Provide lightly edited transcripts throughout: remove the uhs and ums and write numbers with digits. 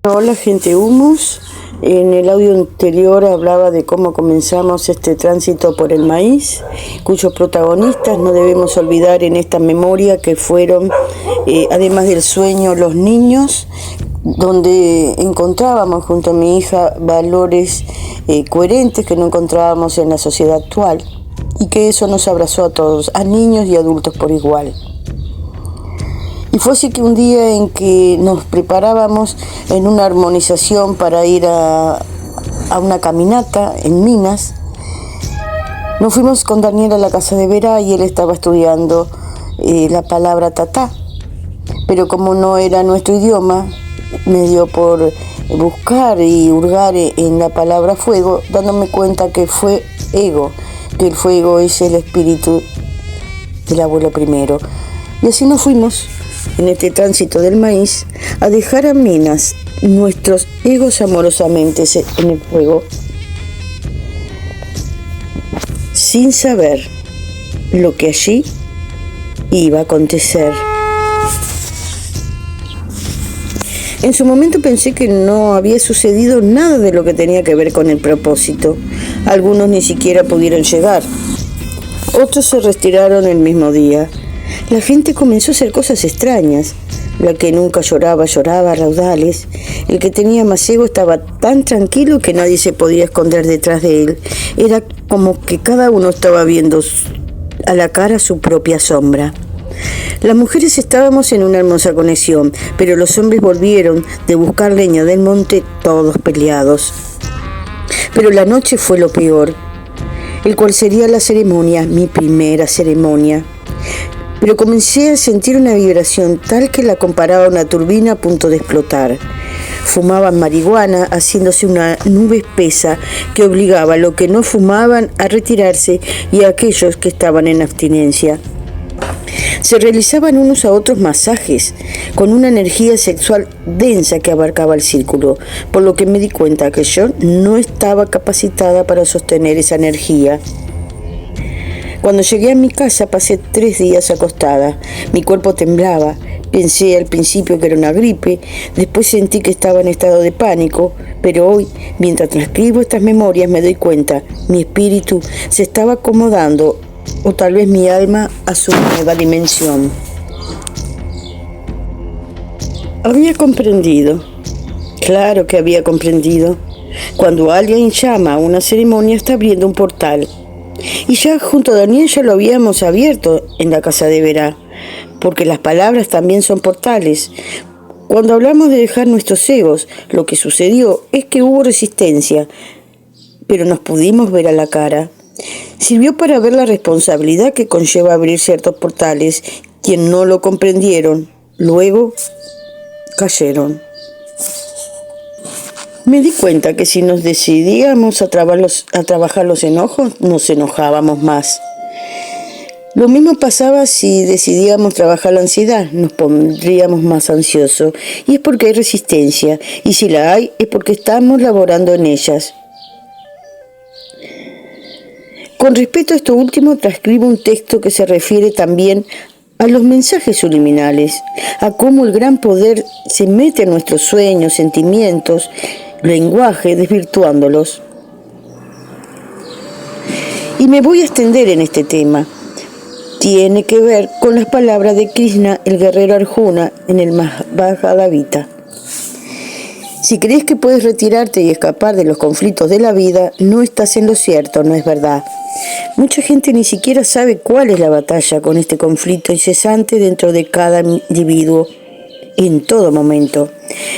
Hola gente Humus, en el audio anterior hablaba de cómo comenzamos este tránsito por el maíz, cuyos protagonistas no debemos olvidar en esta memoria que fueron, además del sueño, los niños, donde encontrábamos junto a mi hija valores coherentes que no encontrábamos en la sociedad actual, y que eso nos abrazó a todos, a niños y adultos por igual. Y fue así que un día en que nos preparábamos en una armonización para ir a una caminata en Minas, nos fuimos con Daniel a la casa de Verá y él estaba estudiando la palabra tatá. Pero como no era nuestro idioma, me dio por buscar y hurgar en la palabra fuego, dándome cuenta que fue ego, que el fuego es el espíritu del abuelo primero. Y así nos fuimos en este tránsito del maíz a dejar a Minas nuestros egos amorosamente en el fuego, sin saber lo que allí iba a acontecer. En su momento pensé que no había sucedido nada de lo que tenía que ver con el propósito. Algunos ni siquiera pudieron llegar. Otros se retiraron el mismo día. La gente comenzó a hacer cosas extrañas. La que nunca lloraba a raudales. El que tenía más ego estaba tan tranquilo que nadie se podía esconder detrás de él. Era como que cada uno estaba viendo a la cara su propia sombra. Las mujeres estábamos en una hermosa conexión, pero los hombres volvieron de buscar leña del monte todos peleados. Pero la noche fue lo peor, el cual sería la ceremonia, mi primera ceremonia. Pero comencé a sentir una vibración tal que la comparaba a una turbina a punto de explotar. Fumaban marihuana, haciéndose una nube espesa que obligaba a los que no fumaban a retirarse y a aquellos que estaban en abstinencia. Se realizaban unos a otros masajes con una energía sexual densa que abarcaba el círculo, por lo que me di cuenta que yo no estaba capacitada para sostener esa energía. Cuando llegué a mi casa pasé 3 días acostada. Mi cuerpo temblaba. Pensé al principio que era una gripe, después sentí que estaba en estado de pánico, pero hoy, mientras transcribo estas memorias, me doy cuenta, mi espíritu se estaba acomodando, o tal vez mi alma, a su nueva dimensión. Había comprendido. Claro que había comprendido. Cuando alguien llama a una ceremonia, está abriendo un portal. Y ya junto a Daniel ya lo habíamos abierto en la casa de Verá, porque las palabras también son portales. Cuando hablamos de dejar nuestros egos, lo que sucedió es que hubo resistencia, pero nos pudimos ver a la cara. Sirvió para ver la responsabilidad que conlleva abrir ciertos portales. Quien no lo comprendieron, luego cayeron. Me di cuenta que si nos decidíamos a trabajar los enojos, nos enojábamos más. Lo mismo pasaba si decidíamos trabajar la ansiedad, nos pondríamos más ansiosos. Y es porque hay resistencia, y si la hay, es porque estamos laborando en ellas. Con respecto a esto último, transcribo un texto que se refiere también a los mensajes subliminales, a cómo el gran poder se mete en nuestros sueños, sentimientos, lenguaje, desvirtuándolos. Y me voy a extender en este tema. Tiene que ver con las palabras de Krishna, el guerrero Arjuna, en el Bhagavad Gita. Si crees que puedes retirarte y escapar de los conflictos de la vida, no estás en lo cierto, no es verdad. Mucha gente ni siquiera sabe cuál es la batalla con este conflicto incesante dentro de cada individuo, en todo momento.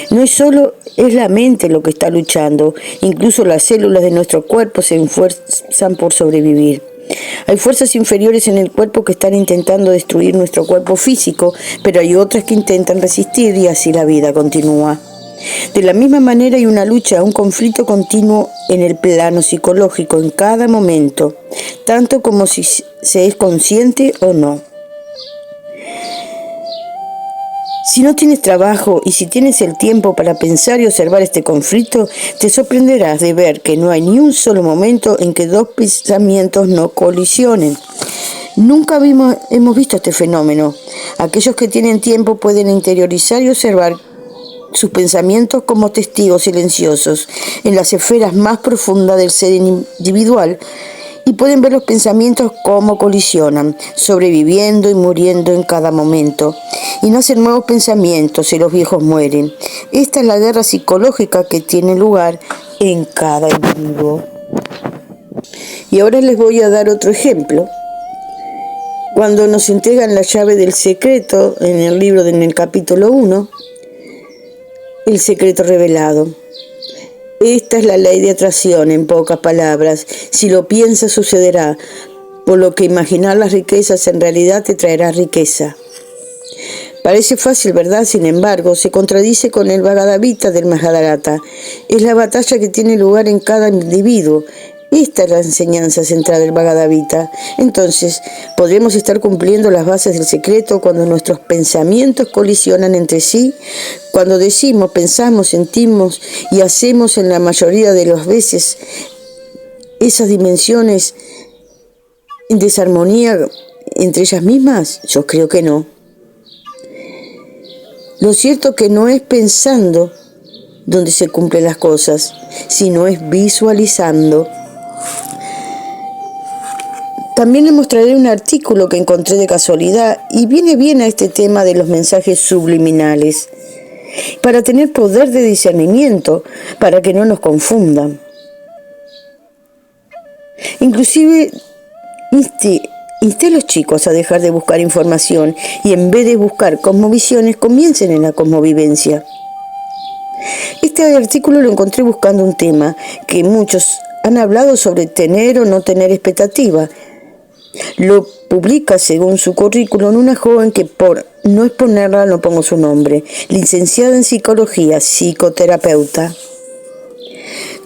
No es solo la mente lo que está luchando, incluso las células de nuestro cuerpo se esfuerzan por sobrevivir. Hay fuerzas inferiores en el cuerpo que están intentando destruir nuestro cuerpo físico, pero hay otras que intentan resistir y así la vida continúa. De la misma manera hay una lucha, un conflicto continuo en el plano psicológico en cada momento, tanto como si se es consciente o no. Si no tienes trabajo y si tienes el tiempo para pensar y observar este conflicto, te sorprenderás de ver que no hay ni un solo momento en que dos pensamientos no colisionen. Nunca hemos visto este fenómeno. Aquellos que tienen tiempo pueden interiorizar y observar sus pensamientos como testigos silenciosos en las esferas más profundas del ser individual y pueden ver los pensamientos cómo colisionan, sobreviviendo y muriendo en cada momento. Y nacen nuevos pensamientos y los viejos mueren. Esta es la guerra psicológica que tiene lugar en cada individuo. Y ahora les voy a dar otro ejemplo. Cuando nos entregan la llave del secreto en el libro, en el capítulo 1, el secreto revelado. Esta es la ley de atracción, en pocas palabras. Si lo piensas, sucederá. Por lo que imaginar las riquezas en realidad te traerá riqueza. Parece fácil, ¿verdad? Sin embargo, se contradice con el Bhagavad Gita del Mahabharata. Es la batalla que tiene lugar en cada individuo. Esta es la enseñanza central del Bhagavad Gita. Entonces, ¿podremos estar cumpliendo las bases del secreto cuando nuestros pensamientos colisionan entre sí? Cuando decimos, pensamos, sentimos y hacemos en la mayoría de las veces esas dimensiones en desarmonía entre ellas mismas? Yo creo que no. Lo cierto que no es pensando donde se cumplen las cosas, sino es visualizando. También les mostraré un artículo que encontré de casualidad y viene bien a este tema de los mensajes subliminales, para tener poder de discernimiento, para que no nos confundan. Inclusive insté a los chicos a dejar de buscar información y en vez de buscar cosmovisiones, comiencen en la cosmovivencia. Este artículo lo encontré buscando un tema que muchos han hablado sobre tener o no tener expectativa. Lo publica, según su currículum, una joven que, por no exponerla, no pongo su nombre, licenciada en psicología, psicoterapeuta.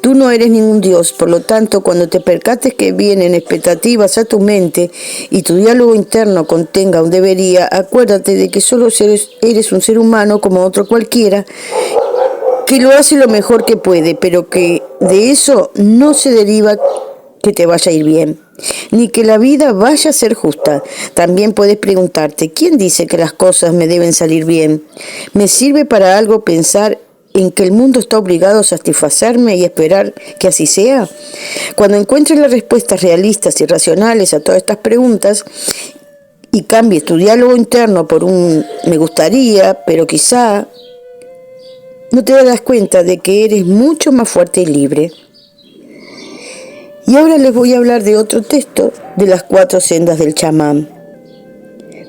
Tú no eres ningún Dios, por lo tanto, cuando te percates que vienen expectativas a tu mente y tu diálogo interno contenga un debería, acuérdate de que solo eres un ser humano como otro cualquiera, que lo hace lo mejor que puede, pero que de eso no se deriva que te vaya a ir bien, ni que la vida vaya a ser justa. También puedes preguntarte, ¿quién dice que las cosas me deben salir bien? ¿Me sirve para algo pensar en que el mundo está obligado a satisfacerme y esperar que así sea? Cuando encuentres las respuestas realistas y racionales a todas estas preguntas y cambies tu diálogo interno por un me gustaría, pero quizá, no te darás cuenta de que eres mucho más fuerte y libre. Y ahora les voy a hablar de otro texto de las 4 sendas del chamán.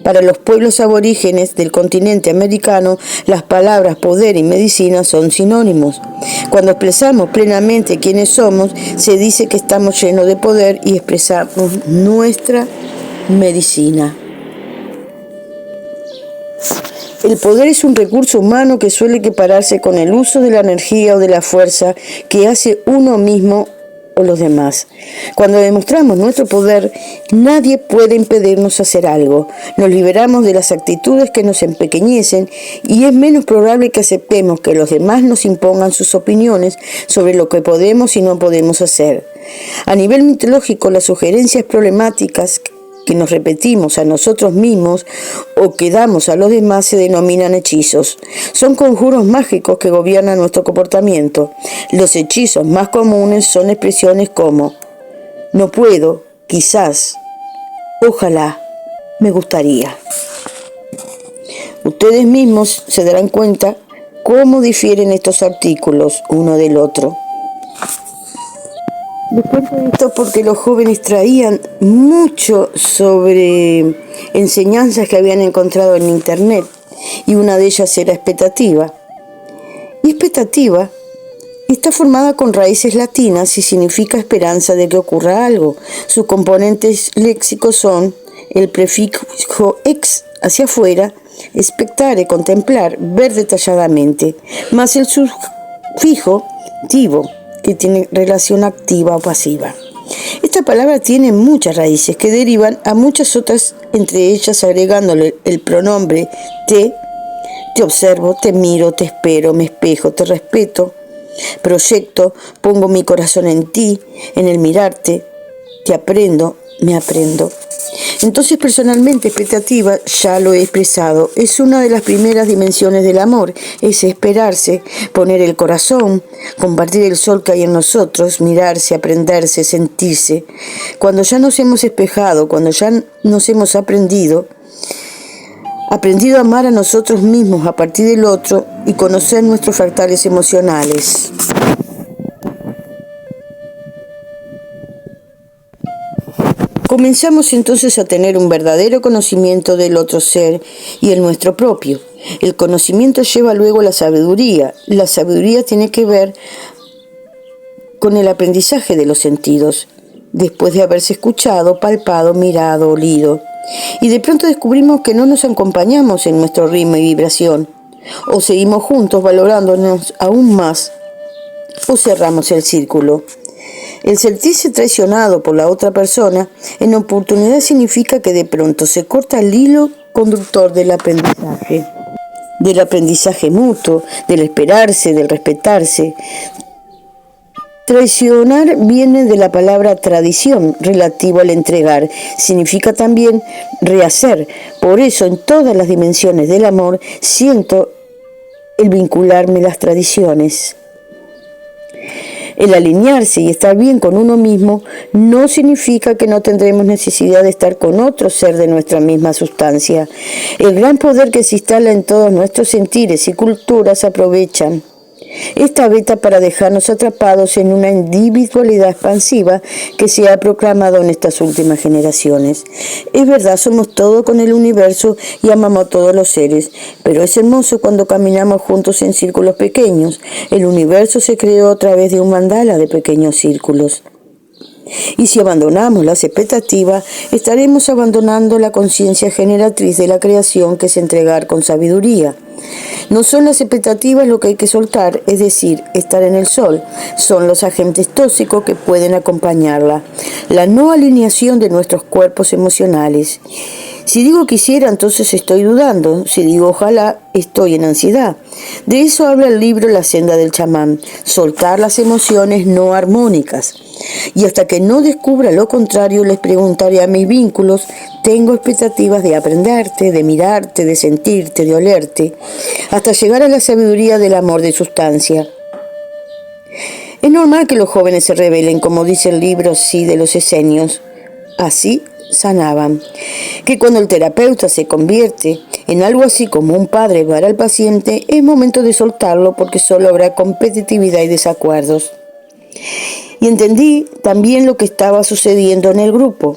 Para los pueblos aborígenes del continente americano, las palabras poder y medicina son sinónimos. Cuando expresamos plenamente quiénes somos, se dice que estamos llenos de poder y expresamos nuestra medicina. El poder es un recurso humano que suele equipararse con el uso de la energía o de la fuerza que hace uno mismo o los demás. Cuando demostramos nuestro poder, nadie puede impedirnos hacer algo. Nos liberamos de las actitudes que nos empequeñecen y es menos probable que aceptemos que los demás nos impongan sus opiniones sobre lo que podemos y no podemos hacer. A nivel mitológico, las sugerencias problemáticas que nos repetimos a nosotros mismos o que damos a los demás se denominan hechizos. Son conjuros mágicos que gobiernan nuestro comportamiento. Los hechizos más comunes son expresiones como no puedo, quizás, ojalá, me gustaría. Ustedes mismos se darán cuenta cómo difieren estos artículos uno del otro. Les cuento esto porque los jóvenes traían mucho sobre enseñanzas que habían encontrado en internet y una de ellas era expectativa. Y expectativa está formada con raíces latinas y significa esperanza de que ocurra algo. Sus componentes léxicos son el prefijo ex, hacia afuera, expectare, contemplar, ver detalladamente, más el sufijo tivo, que tiene relación activa o pasiva. Esta palabra tiene muchas raíces que derivan a muchas otras, entre ellas agregándole el pronombre te observo, te miro, te espero, me espejo, te respeto, proyecto, pongo mi corazón en ti, en el mirarte, te aprendo, me aprendo. Entonces, personalmente, expectativa, ya lo he expresado, es una de las primeras dimensiones del amor, es esperarse, poner el corazón, compartir el sol que hay en nosotros, mirarse, aprenderse, sentirse. Cuando ya nos hemos espejado, cuando ya nos hemos aprendido a amar a nosotros mismos a partir del otro y conocer nuestros fractales emocionales. Comenzamos entonces a tener un verdadero conocimiento del otro ser y el nuestro propio. El conocimiento lleva luego a la sabiduría. La sabiduría tiene que ver con el aprendizaje de los sentidos, después de haberse escuchado, palpado, mirado, olido. Y de pronto descubrimos que no nos acompañamos en nuestro ritmo y vibración, o seguimos juntos valorándonos aún más, o cerramos el círculo. El sentirse traicionado por la otra persona en oportunidad significa que de pronto se corta el hilo conductor del aprendizaje mutuo, del esperarse, del respetarse. Traicionar viene de la palabra tradición, relativo al entregar. Significa también rehacer. Por eso, en todas las dimensiones del amor, siento el vincularme las tradiciones. El alinearse y estar bien con uno mismo no significa que no tendremos necesidad de estar con otro ser de nuestra misma sustancia. El gran poder que se instala en todos nuestros sentires y culturas aprovechan esta beta para dejarnos atrapados en una individualidad expansiva que se ha proclamado en estas últimas generaciones. Es verdad, somos todo con el universo y amamos a todos los seres, pero es hermoso cuando caminamos juntos en círculos pequeños. El universo se creó a través de un mandala de pequeños círculos. Y si abandonamos las expectativas, estaremos abandonando la conciencia generatriz de la creación, que es entregar con sabiduría. No son las expectativas lo que hay que soltar, es decir, estar en el sol. Son los agentes tóxicos que pueden acompañarla. La no alineación de nuestros cuerpos emocionales. Si digo quisiera, entonces estoy dudando. Si digo ojalá, estoy en ansiedad. De eso habla el libro La senda del chamán. Soltar las emociones no armónicas. Y hasta que no descubra lo contrario, les preguntaré a mis vínculos. Tengo expectativas de aprenderte, de mirarte, de sentirte, de olerte, hasta llegar a la sabiduría del amor de sustancia. Es normal que los jóvenes se rebelen, como dice el libro de los esenios. Así sanaban. Que cuando el terapeuta se convierte en algo así como un padre para el paciente, es momento de soltarlo porque solo habrá competitividad y desacuerdos. Y entendí también lo que estaba sucediendo en el grupo.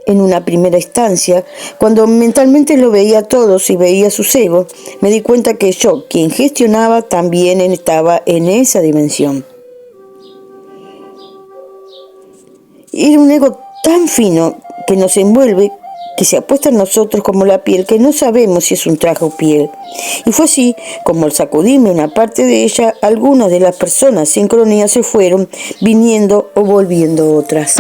En una primera instancia, cuando mentalmente lo veía a todos y veía sus egos, me di cuenta que yo, quien gestionaba, también estaba en esa dimensión. Era un ego tan fino que nos envuelve, que se apuesta en nosotros como la piel, que no sabemos si es un traje o piel. Y fue así como al sacudirme una parte de ella, algunas de las personas sincronías se fueron, viniendo o volviendo otras.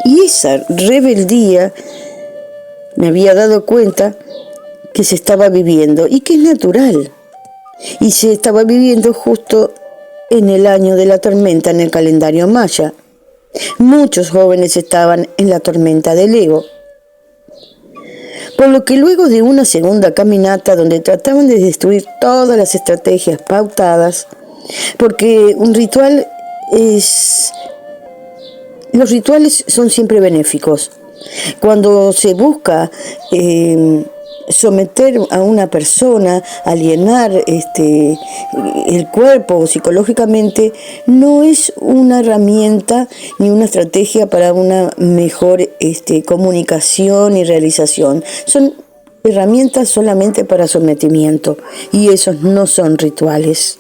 Y esa rebeldía me había dado cuenta que se estaba viviendo y que es natural. Y se estaba viviendo justo en el año de la tormenta en el calendario maya. Muchos jóvenes estaban en la tormenta del ego. Por lo que luego de una segunda caminata donde trataban de destruir todas las estrategias pautadas, porque los rituales son siempre benéficos. Cuando se busca someter a una persona, alienar el cuerpo psicológicamente, no es una herramienta ni una estrategia para una mejor comunicación y realización. Son herramientas solamente para sometimiento, y esos no son rituales.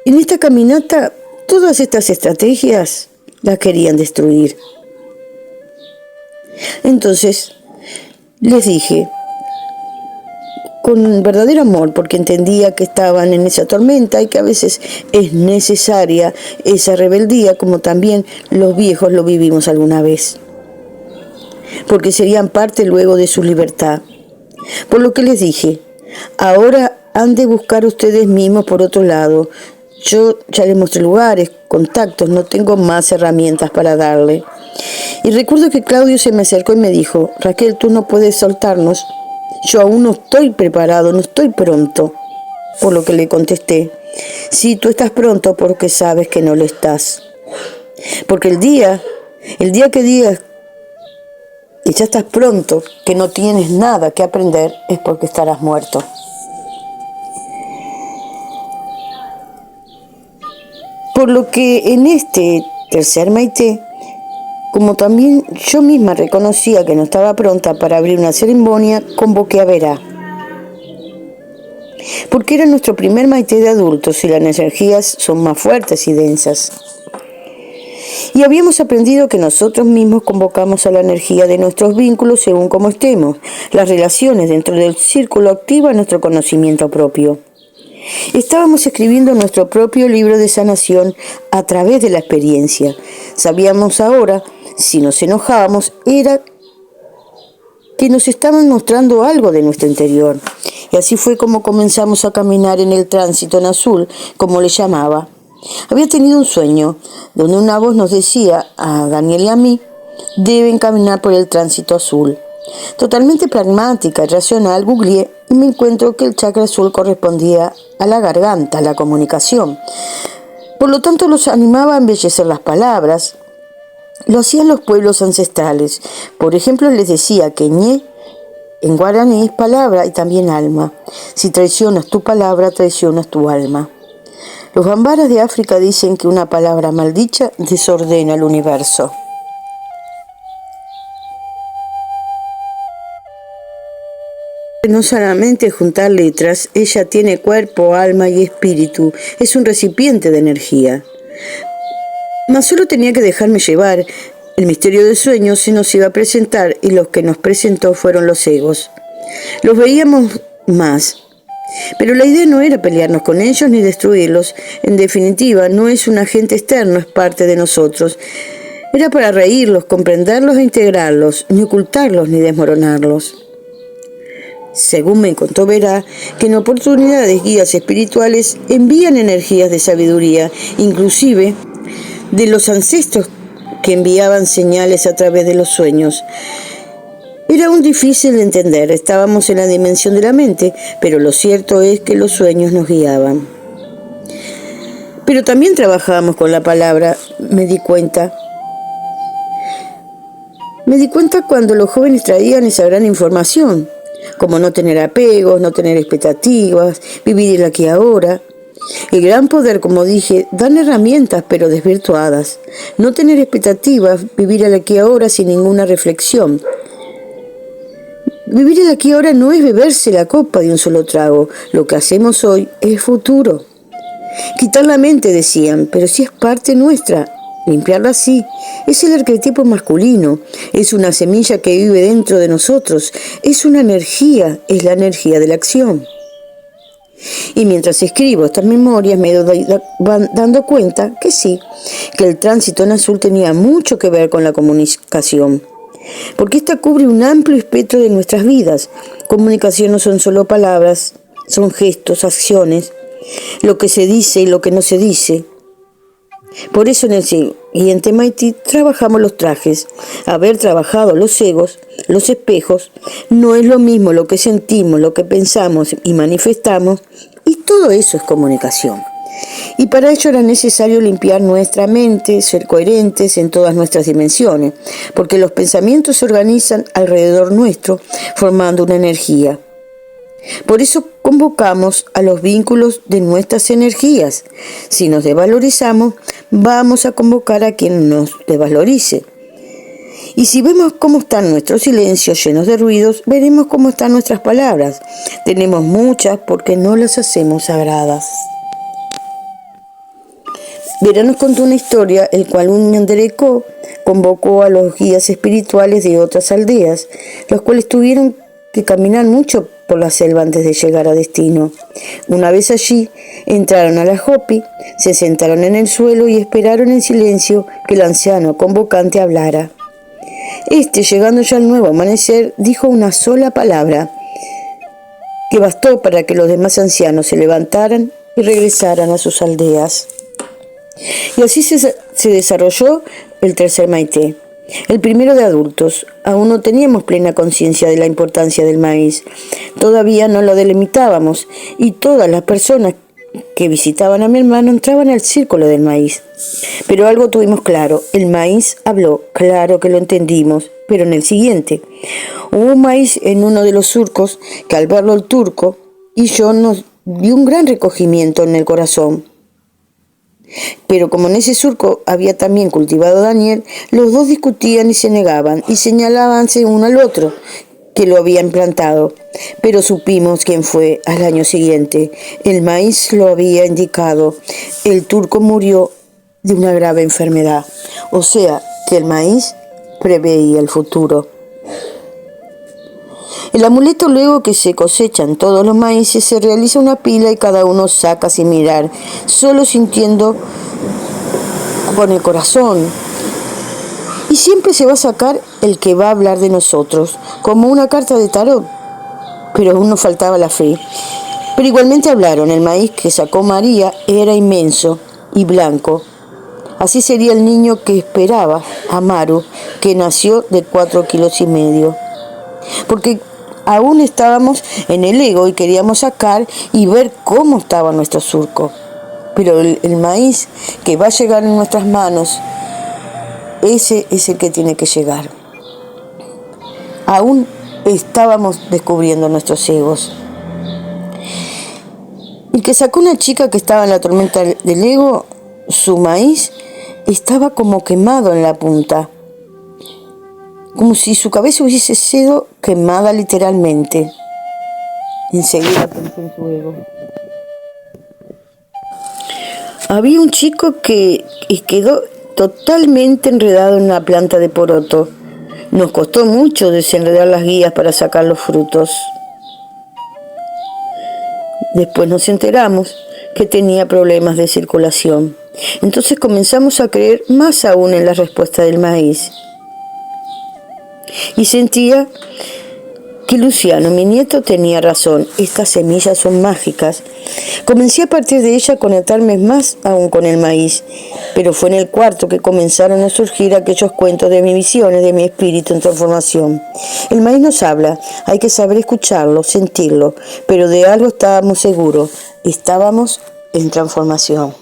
En esta caminata, todas estas estrategias las querían destruir. Entonces, les dije, con verdadero amor, porque entendía que estaban en esa tormenta y que a veces es necesaria esa rebeldía, como también los viejos lo vivimos alguna vez, porque serían parte luego de su libertad. Por lo que les dije, ahora han de buscar ustedes mismos por otro lado. Yo ya les mostré lugares, contactos, no tengo más herramientas para darle. Y recuerdo que Claudio se me acercó y me dijo, Raquel, tú no puedes soltarnos. Yo aún no estoy preparado, no estoy pronto. Por lo que le contesté, sí, tú estás pronto porque sabes que no lo estás. Porque el día que digas que ya estás pronto, que no tienes nada que aprender, es porque estarás muerto. Por lo que en este tercer Maite, como también yo misma reconocía que no estaba pronta para abrir una ceremonia, convoqué a Vera. Porque era nuestro primer Maite de adultos y las energías son más fuertes y densas. Y habíamos aprendido que nosotros mismos convocamos a la energía de nuestros vínculos según como estemos. Las relaciones dentro del círculo activan nuestro conocimiento propio. Estábamos escribiendo nuestro propio libro de sanación a través de la experiencia. Sabíamos ahora, si nos enojábamos, era que nos estaban mostrando algo de nuestro interior. Y así fue como comenzamos a caminar en el tránsito en azul, como le llamaba. Había tenido un sueño, donde una voz nos decía a Daniel y a mí, deben caminar por el tránsito azul. Totalmente pragmática y racional, googleé y me encuentro que el chakra azul correspondía a la garganta, a la comunicación. Por lo tanto, los animaba a embellecer las palabras. Lo hacían los pueblos ancestrales. Por ejemplo, les decía que ñe en guaraní es palabra y también alma. Si traicionas tu palabra, traicionas tu alma. Los bambaras de África dicen que una palabra maldicha desordena el universo. No solamente juntar letras, ella tiene cuerpo, alma y espíritu. Es un recipiente de energía. Mas solo tenía que dejarme llevar. El misterio del sueño se nos iba a presentar y los que nos presentó fueron los egos. Los veíamos más. Pero la idea no era pelearnos con ellos ni destruirlos. En definitiva, no es un agente externo, es parte de nosotros. Era para reírlos, comprenderlos e integrarlos, ni ocultarlos ni desmoronarlos. Según me contó Vera, que en oportunidades guías espirituales envían energías de sabiduría, inclusive de los ancestros que enviaban señales a través de los sueños. Era aún difícil de entender, estábamos en la dimensión de la mente, pero lo cierto es que los sueños nos guiaban. Pero también trabajábamos con la palabra, me di cuenta. Me di cuenta cuando los jóvenes traían esa gran información, como no tener apegos, no tener expectativas, vivir el aquí y ahora. El gran poder, como dije, dan herramientas pero desvirtuadas. No tener expectativas, vivir el aquí y ahora sin ninguna reflexión. Vivir el aquí y ahora no es beberse la copa de un solo trago. Lo que hacemos hoy es futuro. Quitar la mente, decían, pero si es parte nuestra. Limpiarla sí. Es el arquetipo masculino. Es una semilla que vive dentro de nosotros. Es una energía. Es la energía de la acción. Y mientras escribo estas memorias me doy dando cuenta que sí, que el tránsito en azul tenía mucho que ver con la comunicación. Porque esta cubre un amplio espectro de nuestras vidas. Comunicación no son solo palabras, son gestos, acciones, lo que se dice y lo que no se dice. Por eso en el siguiente Maite trabajamos los trajes. Haber trabajado los egos, los espejos, no es lo mismo lo que sentimos, lo que pensamos y manifestamos, y todo eso es comunicación. Y para ello era necesario limpiar nuestra mente, ser coherentes en todas nuestras dimensiones, porque los pensamientos se organizan alrededor nuestro, formando una energía. Por eso convocamos a los vínculos de nuestras energías. Si nos desvalorizamos, vamos a convocar a quien nos desvalorice. Y si vemos cómo están nuestros silencios llenos de ruidos, veremos cómo están nuestras palabras. Tenemos muchas porque no las hacemos sagradas. Vera nos contó una historia, el cual un ñanderecó convocó a los guías espirituales de otras aldeas, los cuales tuvieron que caminar mucho por la selva antes de llegar a destino. Una vez allí, entraron a la Hopi, se sentaron en el suelo y esperaron en silencio que el anciano convocante hablara. Llegando ya al nuevo amanecer, dijo una sola palabra, que bastó para que los demás ancianos se levantaran y regresaran a sus aldeas. Y así se desarrolló el tercer Maite, el primero de adultos. Aún no teníamos plena conciencia de la importancia del maíz. Todavía no lo delimitábamos y todas las personas que visitaban a mi hermano entraban al círculo del maíz. Pero algo tuvimos claro, el maíz habló, claro que lo entendimos, pero en el siguiente. Hubo un maíz en uno de los surcos que al verlo el turco y yo nos dio un gran recogimiento en el corazón. Pero como en ese surco había también cultivado Daniel, los dos discutían y se negaban y señalábanse uno al otro que lo habían plantado. Pero supimos quién fue al año siguiente. El maíz lo había indicado. El turco murió de una grave enfermedad. O sea, que el maíz preveía el futuro. El amuleto, luego que se cosechan todos los maíces, se realiza una pila y cada uno saca sin mirar, solo sintiendo con el corazón. Y siempre se va a sacar el que va a hablar de nosotros, como una carta de tarot. Pero aún nos faltaba la fe. Pero igualmente hablaron. El maíz que sacó María era inmenso y blanco. Así sería el niño que esperaba a Maru, que nació de 4,5 kilos. Porque aún estábamos en el ego y queríamos sacar y ver cómo estaba nuestro surco. Pero el maíz que va a llegar en nuestras manos, ese es el que tiene que llegar. Aún estábamos descubriendo nuestros egos. El que sacó una chica que estaba en la tormenta del ego, su maíz estaba como quemado en la punta, como si su cabeza hubiese sido quemada literalmente. Enseguida pensé en su ego. Había un chico que quedó totalmente enredado en la planta de poroto. Nos costó mucho desenredar las guías para sacar los frutos. Después nos enteramos que tenía problemas de circulación. Entonces comenzamos a creer más aún en la respuesta del maíz. Y sentía que Luciano, mi nieto, tenía razón. Estas semillas son mágicas. Comencé a partir de ella a conectarme más aún con el maíz, pero fue en el cuarto que comenzaron a surgir aquellos cuentos de mis visiones, de mi espíritu en transformación. El maíz nos habla, hay que saber escucharlo, sentirlo, pero de algo estábamos seguros, estábamos en transformación.